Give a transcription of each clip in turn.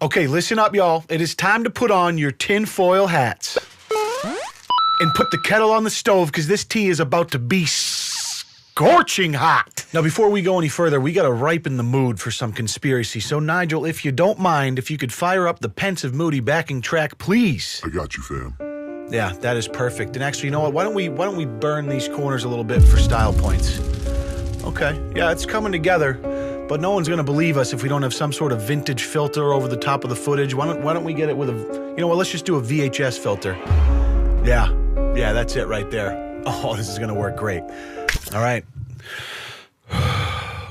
Okay, listen up, y'all. It is time to put on your tinfoil hats and put the kettle on the stove because this tea is about to be scorching hot. Now, before we go any further, we got to ripen the mood for some conspiracy. So, Nigel, if you don't mind, if you could fire up the pensive, moody backing track, please. I got you, fam. Yeah, that is perfect. And actually, you know what? Why don't we burn these corners a little bit for style points? Okay, yeah, it's coming together. But no one's going to believe us if we don't have some sort of vintage filter over the top of the footage. Why don't we get it with a, you know what, let's just do a VHS filter. Yeah, that's it right there. Oh, this is going to work great. All right.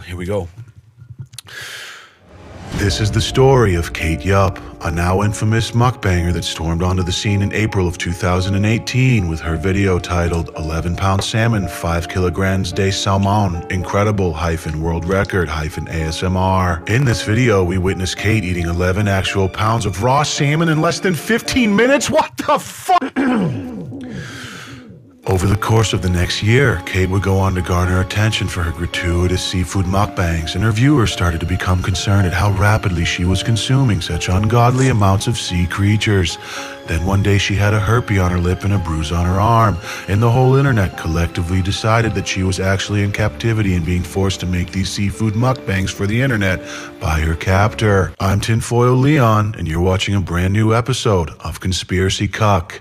Here we go. This is the story of Kate Yupp, a now infamous mukbanger that stormed onto the scene in April of 2018 with her video titled 11-pound salmon, 5 kilograms de salmon, incredible-world record-ASMR. In this video, we witness Kate eating 11 actual pounds of raw salmon in less than 15 minutes. What the fuck? Over the course of the next year, Kate would go on to garner attention for her gratuitous seafood mukbangs, and her viewers started to become concerned at how rapidly she was consuming such ungodly amounts of sea creatures. Then one day she had a herpes on her lip and a bruise on her arm, and the whole internet collectively decided that she was actually in captivity and being forced to make these seafood mukbangs for the internet by her captor. I'm Tinfoil Leon, and you're watching a brand new episode of Conspiracy Cuck.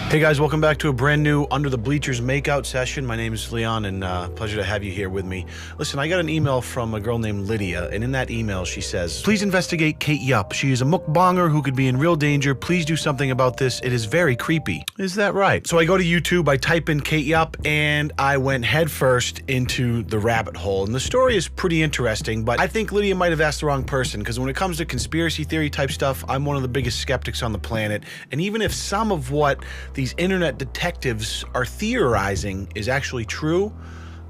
Hey guys, welcome back to a brand new Under the Bleachers makeout session. My name is Leon, and pleasure to have you here with me. Listen, I got an email from a girl named Lydia, and in that email she says, please investigate Kate Yupp. She is a mukbanger who could be in real danger. Please do something about this. It is very creepy. Is that right? So I go to YouTube, I type in Kate Yupp, and I went headfirst into the rabbit hole. And the story is pretty interesting, but I think Lydia might have asked the wrong person, because when it comes to conspiracy theory type stuff, I'm one of the biggest skeptics on the planet. And even if some of what these internet detectives are theorizing is actually true,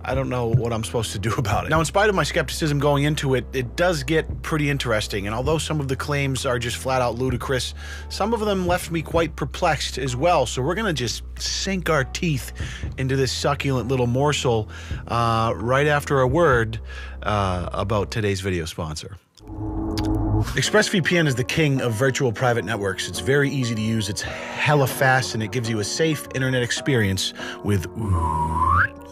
I don't know what I'm supposed to do about it. Now, in spite of my skepticism going into it, it does get pretty interesting. And although some of the claims are just flat out ludicrous, some of them left me quite perplexed as well. So we're gonna just sink our teeth into this succulent little morsel right after a word about today's video sponsor. ExpressVPN is the king of virtual private networks. It's very easy to use, it's hella fast, and it gives you a safe internet experience with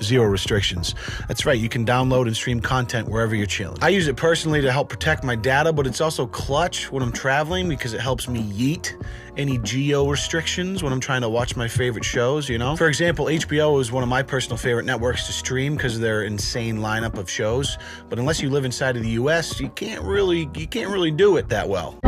zero restrictions. That's right, you can download and stream content wherever you're chilling. I use it personally to help protect my data, but it's also clutch when I'm traveling because it helps me yeet any geo restrictions when I'm trying to watch my favorite shows, you know? For example, HBO is one of my personal favorite networks to stream because of their insane lineup of shows, but unless you live inside of the US, you can't really do it that well.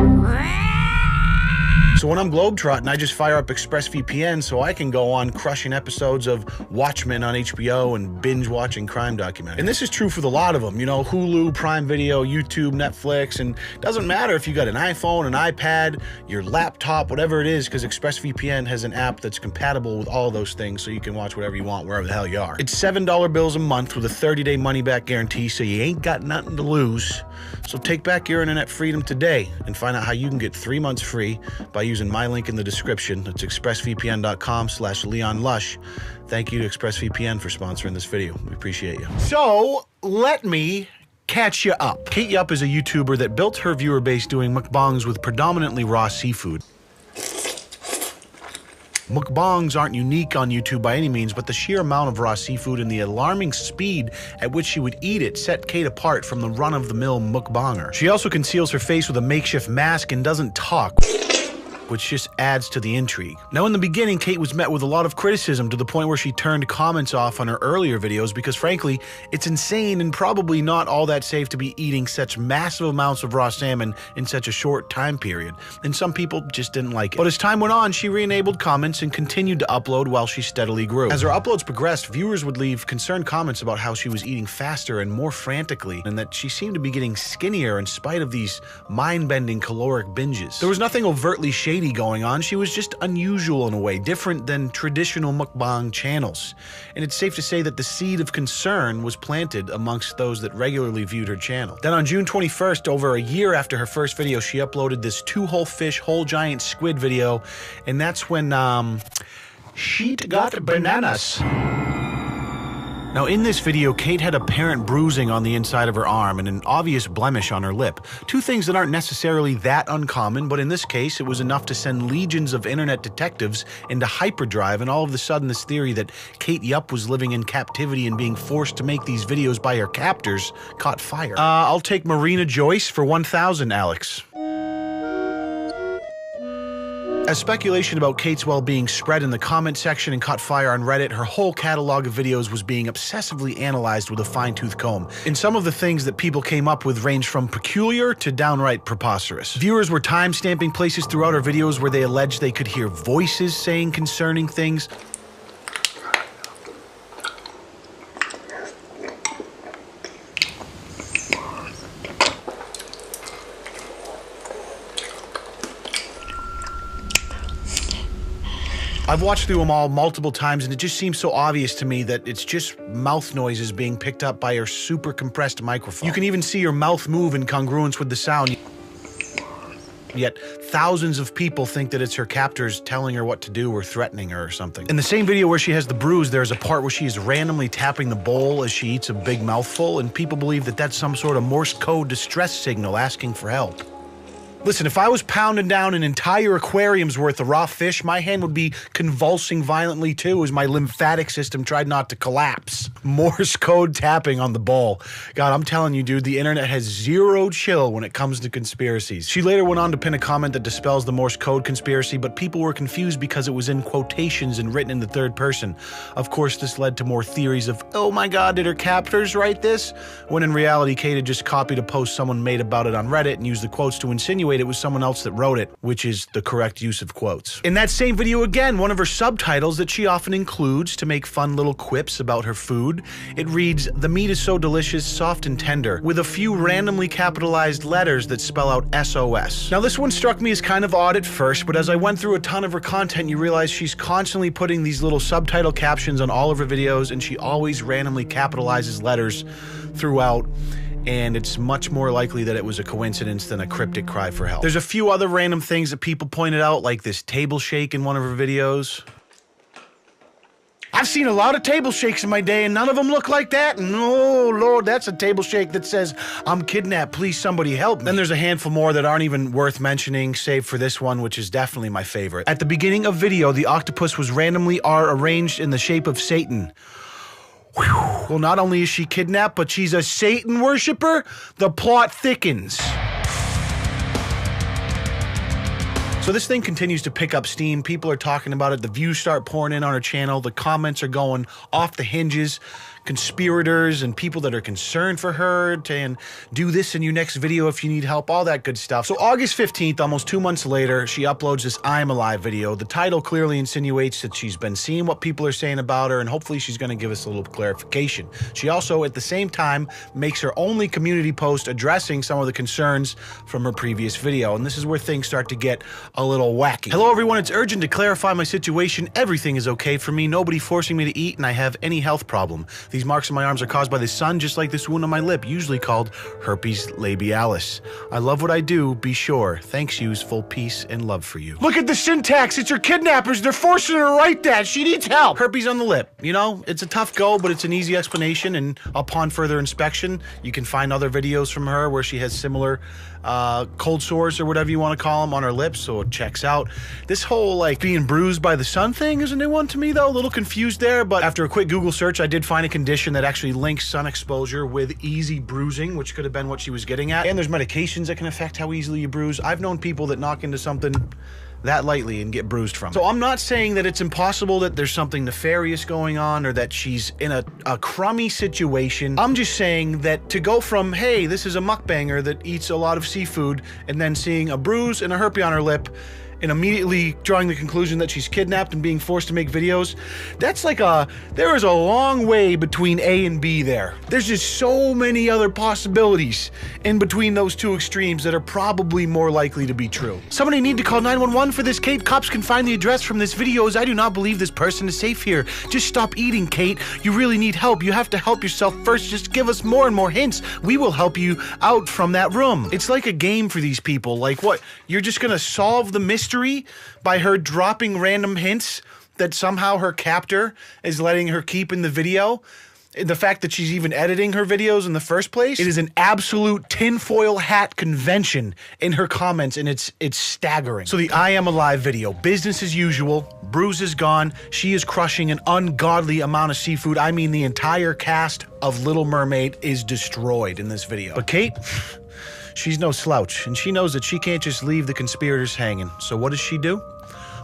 So when I'm globetrotting, I just fire up ExpressVPN so I can go on crushing episodes of Watchmen on HBO and binge-watching crime documentaries. And this is true for the lot of them, you know, Hulu, Prime Video, YouTube, Netflix, and it doesn't matter if you got an iPhone, an iPad, your laptop, whatever it is, because ExpressVPN has an app that's compatible with all those things so you can watch whatever you want wherever the hell you are. It's $7 bills a month with a 30-day money-back guarantee, so you ain't got nothing to lose. So take back your internet freedom today and find out how you can get 3 months free by using my link in the description. That's expressvpn.com/Leon Lush. Thank you to ExpressVPN for sponsoring this video. We appreciate you. So let me catch you up. Kate Yupp is a YouTuber that built her viewer base doing mukbangs with predominantly raw seafood. Mukbangs aren't unique on YouTube by any means, but the sheer amount of raw seafood and the alarming speed at which she would eat it set Kate apart from the run-of-the-mill mukbanger. She also conceals her face with a makeshift mask and doesn't talk, which just adds to the intrigue. Now, in the beginning, Kate was met with a lot of criticism to the point where she turned comments off on her earlier videos because, frankly, it's insane and probably not all that safe to be eating such massive amounts of raw salmon in such a short time period, and some people just didn't like it. But as time went on, she re-enabled comments and continued to upload while she steadily grew. As her uploads progressed, viewers would leave concerned comments about how she was eating faster and more frantically, and that she seemed to be getting skinnier in spite of these mind-bending caloric binges. There was nothing overtly shady going on. She was just unusual in a way, different than traditional mukbang channels. And it's safe to say that the seed of concern was planted amongst those that regularly viewed her channel. Then on June 21st, over a year after her first video, she uploaded this 2 whole fish, whole giant squid video, and that's when she'd got bananas. Now, in this video, Kate had apparent bruising on the inside of her arm and an obvious blemish on her lip. Two things that aren't necessarily that uncommon, but in this case, it was enough to send legions of internet detectives into hyperdrive, and all of a sudden this theory that Kate Yupp was living in captivity and being forced to make these videos by her captors caught fire. I'll take Marina Joyce for 1,000, Alex. As speculation about Kate's well-being spread in the comment section and caught fire on Reddit, her whole catalog of videos was being obsessively analyzed with a fine-tooth comb. And some of the things that people came up with ranged from peculiar to downright preposterous. Viewers were time-stamping places throughout her videos where they alleged they could hear voices saying concerning things. I've watched through them all multiple times, and it just seems so obvious to me that it's just mouth noises being picked up by her super compressed microphone. You can even see her mouth move in congruence with the sound. Yet thousands of people think that it's her captors telling her what to do or threatening her or something. In the same video where she has the bruise, there's a part where she is randomly tapping the bowl as she eats a big mouthful, and people believe that that's some sort of Morse code distress signal asking for help. Listen, if I was pounding down an entire aquarium's worth of raw fish, my hand would be convulsing violently too as my lymphatic system tried not to collapse. Morse code tapping on the bowl. God, I'm telling you, dude, the internet has zero chill when it comes to conspiracies. She later went on to pin a comment that dispels the Morse code conspiracy, but people were confused because it was in quotations and written in the third person. Of course, this led to more theories of, oh my God, did her captors write this? When in reality, Kate had just copied a post someone made about it on Reddit and used the quotes to insinuate it was someone else that wrote it, which is the correct use of quotes. In that same video again, one of her subtitles that she often includes to make fun little quips about her food, it reads, "The meat is so delicious, soft and tender," with a few randomly capitalized letters that spell out SOS. Now this one struck me as kind of odd at first, but as I went through a ton of her content, you realize she's constantly putting these little subtitle captions on all of her videos, and she always randomly capitalizes letters throughout. And it's much more likely that it was a coincidence than a cryptic cry for help. There's a few other random things that people pointed out, like this table shake in one of her videos. I've seen a lot of table shakes in my day, and none of them look like that. And oh, Lord, that's a table shake that says, "I'm kidnapped, please somebody help me." Then there's a handful more that aren't even worth mentioning, save for this one, which is definitely my favorite. At the beginning of video, the octopus was randomly arranged in the shape of Satan. Well, not only is she kidnapped, but she's a Satan worshiper. The plot thickens. So this thing continues to pick up steam. People are talking about it. The views start pouring in on her channel. The comments are going off the hinges. Conspirators and people that are concerned for her and do this in your next video if you need help, all that good stuff. So August 15th, almost 2 months later, she uploads this I'm Alive video. The title clearly insinuates that she's been seeing what people are saying about her, and hopefully she's going to give us a little clarification. She also, at the same time, makes her only community post addressing some of the concerns from her previous video, and this is where things start to get a little wacky. Hello everyone, it's urgent to clarify my situation. Everything is okay for me, nobody forcing me to eat, and I have any health problem. These marks on my arms are caused by the sun, just like this wound on my lip, usually called herpes labialis. I love what I do, be sure. Thanks, yous, full peace and love for you. Look at the syntax, it's her kidnappers, they're forcing her to write that, she needs help. Herpes on the lip, you know, it's a tough go, but it's an easy explanation, and upon further inspection, you can find other videos from her where she has similar cold sores or whatever you want to call them on her lips, so it checks out. This whole like being bruised by the sun thing is a new one to me though, a little confused there, but after a quick Google search, I did find a condition that actually links sun exposure with easy bruising, which could have been what she was getting at. And there's medications that can affect how easily you bruise. I've known people that knock into something that lightly and get bruised from it. So I'm not saying that it's impossible that there's something nefarious going on or that she's in a crummy situation. I'm just saying that to go from, hey, this is a mukbanger that eats a lot of seafood, and then seeing a bruise and a herpes on her lip, and immediately drawing the conclusion that she's kidnapped and being forced to make videos, that's like there is a long way between A and B there. There's just so many other possibilities in between those two extremes that are probably more likely to be true. Somebody need to call 911 for this, Kate. Cops can find the address from this video, as I do not believe this person is safe here. Just stop eating, Kate. You really need help. You have to help yourself first. Just give us more and more hints. We will help you out from that room. It's like a game for these people. Like what? You're just gonna solve the mystery by her dropping random hints that somehow her captor is letting her keep in the video, the fact that she's even editing her videos in the first place. It is an absolute tinfoil hat convention in her comments, and it's staggering. So the I Am Alive video, business as usual, Bruce is gone, she is crushing an ungodly amount of seafood. I mean, the entire cast of Little Mermaid is destroyed in this video. But Kate, she's no slouch, and she knows that she can't just leave the conspirators hanging. So what does she do?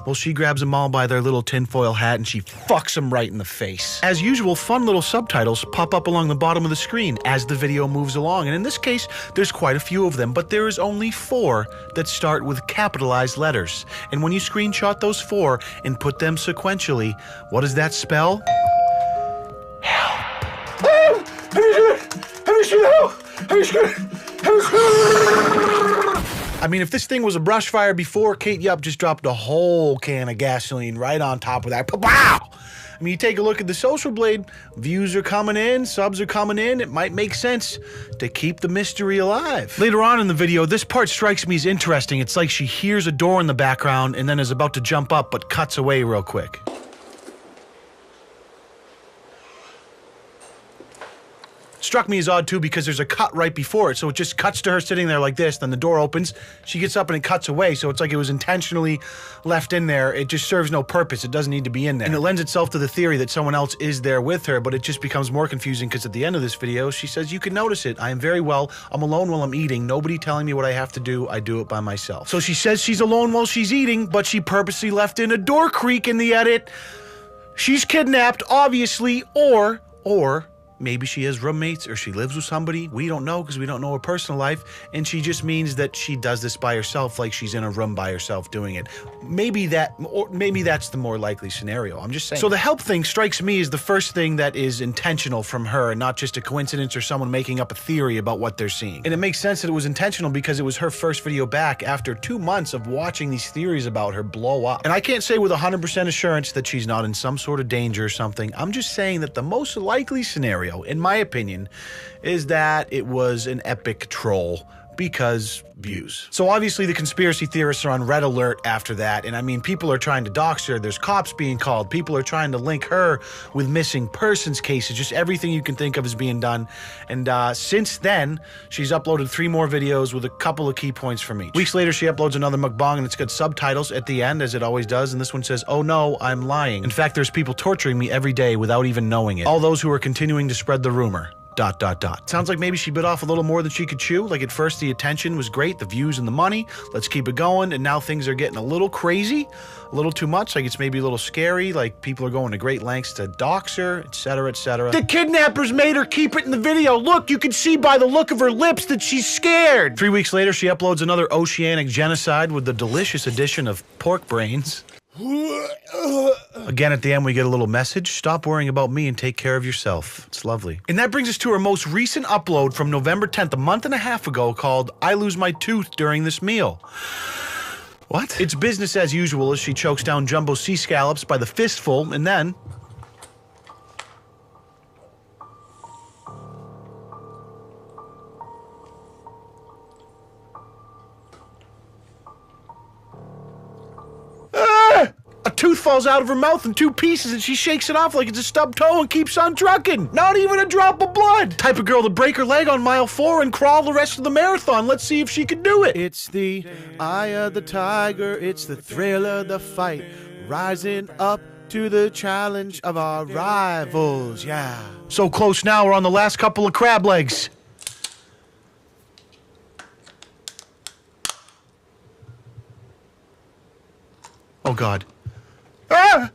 Well, she grabs them all by their little tinfoil hat and she fucks them right in the face. As usual, fun little subtitles pop up along the bottom of the screen as the video moves along. And in this case, there's quite a few of them, but there is only 4 that start with capitalized letters. And when you screenshot those 4 and put them sequentially, what does that spell? Help. I mean, if this thing was a brush fire before, Kate Yup just dropped a whole can of gasoline right on top of that. Wow! I mean, you take a look at the Social Blade, views are coming in, subs are coming in, it might make sense to keep the mystery alive. Later on in the video, this part strikes me as interesting. It's like she hears a door in the background and then is about to jump up but cuts away real quick. Struck me as odd too because there's a cut right before it, so it just cuts to her sitting there like this, then the door opens, she gets up and it cuts away, so it's like it was intentionally left in there. It just serves no purpose, it doesn't need to be in there. And it lends itself to the theory that someone else is there with her, but it just becomes more confusing because at the end of this video, she says, "You can notice it, I am very well, I'm alone while I'm eating, nobody telling me what I have to do, I do it by myself." So she says she's alone while she's eating, but she purposely left in a door creak in the edit. She's kidnapped, obviously, or maybe she has roommates or she lives with somebody. We don't know because we don't know her personal life. And she just means that she does this by herself, like she's in a room by herself doing it. Maybe that's the more likely scenario. I'm just saying. So the help thing strikes me as the first thing that is intentional from her and not just a coincidence or someone making up a theory about what they're seeing. And it makes sense that it was intentional because it was her first video back after 2 months of watching these theories about her blow up. And I can't say with 100% assurance that she's not in some sort of danger or something. I'm just saying that the most likely scenario, in my opinion, is that it was an epic troll because views. So obviously the conspiracy theorists are on red alert after that, and I mean, people are trying to dox her, there's cops being called, people are trying to link her with missing persons cases, just everything you can think of is being done. And since then, she's uploaded 3 more videos with a couple of key points from each. Weeks later, she uploads another mukbang and it's got subtitles at the end, as it always does, and this one says, "Oh no, I'm lying. In fact, there's people torturing me every day without even knowing it. All those who are continuing to spread the rumor. ... Sounds like maybe she bit off a little more than she could chew. Like at first the attention was great, the views and the money, let's keep it going, and now things are getting a little crazy, a little too much, like it's maybe a little scary, like people are going to great lengths to dox her, etc, etc. The kidnappers made her keep it in the video. Look, you can see by the look of her lips that she's scared. 3 weeks later, she uploads another oceanic genocide with the delicious addition of pork brains. Again, at the end, we get a little message. Stop worrying about me and take care of yourself. It's lovely. And that brings us to our most recent upload from November 10th, a month and a half ago, called "I Lose My Tooth During This Meal." What? It's business as usual as she chokes down jumbo sea scallops by the fistful, and then... a tooth falls out of her mouth in 2 pieces and she shakes it off like it's a stubbed toe and keeps on trucking. Not even a drop of blood. Type of girl to break her leg on mile 4 and crawl the rest of the marathon. Let's see if she can do it. It's the eye of the tiger. It's the thrill of the fight. Rising up to the challenge of our rivals. Yeah. So close now. We're on the last couple of crab legs. Oh God. Ah!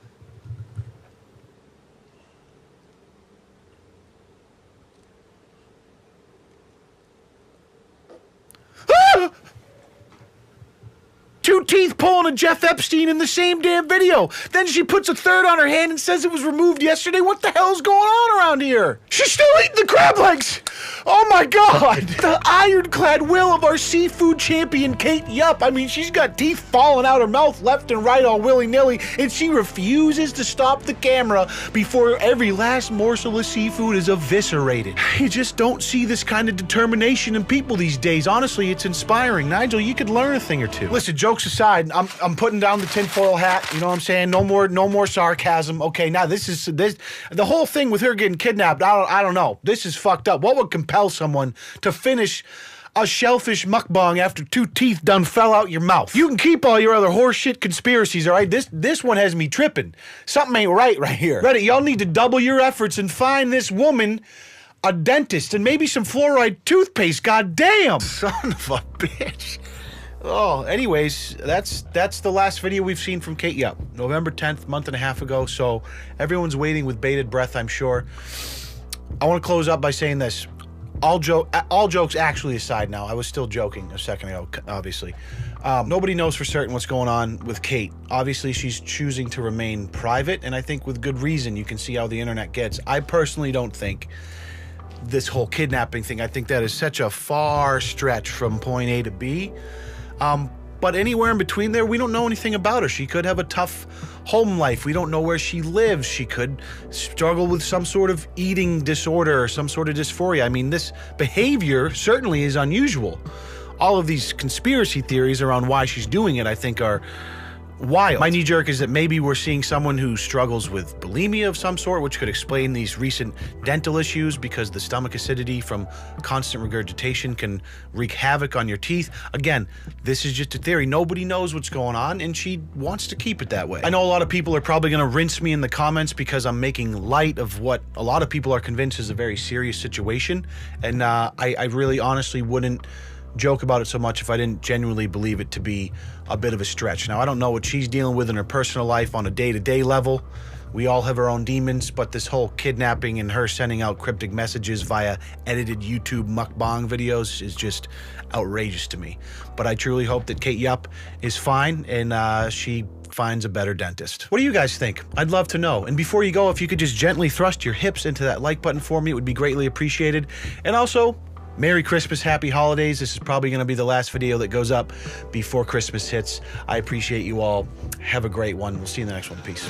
Ah! 2 teeth pulling a Jeff Epstein in the same damn video. Then she puts a third on her hand and says it was removed yesterday. What the hell's going on around here? She's still eating the crab legs. Oh my God! The ironclad will of our seafood champion, Kate Yupp. I mean, she's got teeth falling out her mouth left and right all willy-nilly, and she refuses to stop the camera before every last morsel of seafood is eviscerated. You just don't see this kind of determination in people these days. Honestly, it's inspiring. Nigel, you could learn a thing or two. Listen, jokes aside, I'm putting down the tinfoil hat. You know what I'm saying? No more sarcasm. Okay, now the whole thing with her getting kidnapped. I don't know. This is fucked up. What would compel someone to finish a shellfish mukbang after 2 teeth done fell out your mouth? You can keep all your other horseshit conspiracies, all right? This one has me tripping. Something ain't right here. Reddit, y'all need to double your efforts and find this woman a dentist and maybe some fluoride toothpaste. God damn. Son of a bitch. Oh, anyways, that's the last video we've seen from Kate Yupp. November 10th, month and a half ago, so everyone's waiting with bated breath, I'm sure. I want to close up by saying this. All jokes actually aside now, I was still joking a second ago, obviously. Nobody knows for certain what's going on with Kate. Obviously, she's choosing to remain private, and I think with good reason. You can see how the internet gets. I personally don't think this whole kidnapping thing, I think that is such a far stretch from point A to B. But anywhere in between there, we don't know anything about her. She could have a tough home life. We don't know where she lives. She could struggle with some sort of eating disorder or some sort of dysphoria. I mean, this behavior certainly is unusual. All of these conspiracy theories around why she's doing it, I think, are wild. My knee jerk is that maybe we're seeing someone who struggles with bulimia of some sort, which could explain these recent dental issues, because the stomach acidity from constant regurgitation can wreak havoc on your teeth. Again, this is just a theory. Nobody knows what's going on, and she wants to keep it that way. I know a lot of people are probably going to rinse me in the comments because I'm making light of what a lot of people are convinced is a very serious situation, and I really honestly wouldn't joke about it so much if I didn't genuinely believe it to be a bit of a stretch. Now, I don't know what she's dealing with in her personal life on a day-to-day level. We all have our own demons, but this whole kidnapping and her sending out cryptic messages via edited YouTube mukbang videos is just outrageous to me. But I truly hope that Kate Yupp is fine and she finds a better dentist. What do you guys think? I'd love to know. And before you go, if you could just gently thrust your hips into that like button for me, it would be greatly appreciated. And also, Merry Christmas, Happy Holidays. This is probably going to be the last video that goes up before Christmas hits. I appreciate you all. Have a great one. We'll see you in the next one. Peace.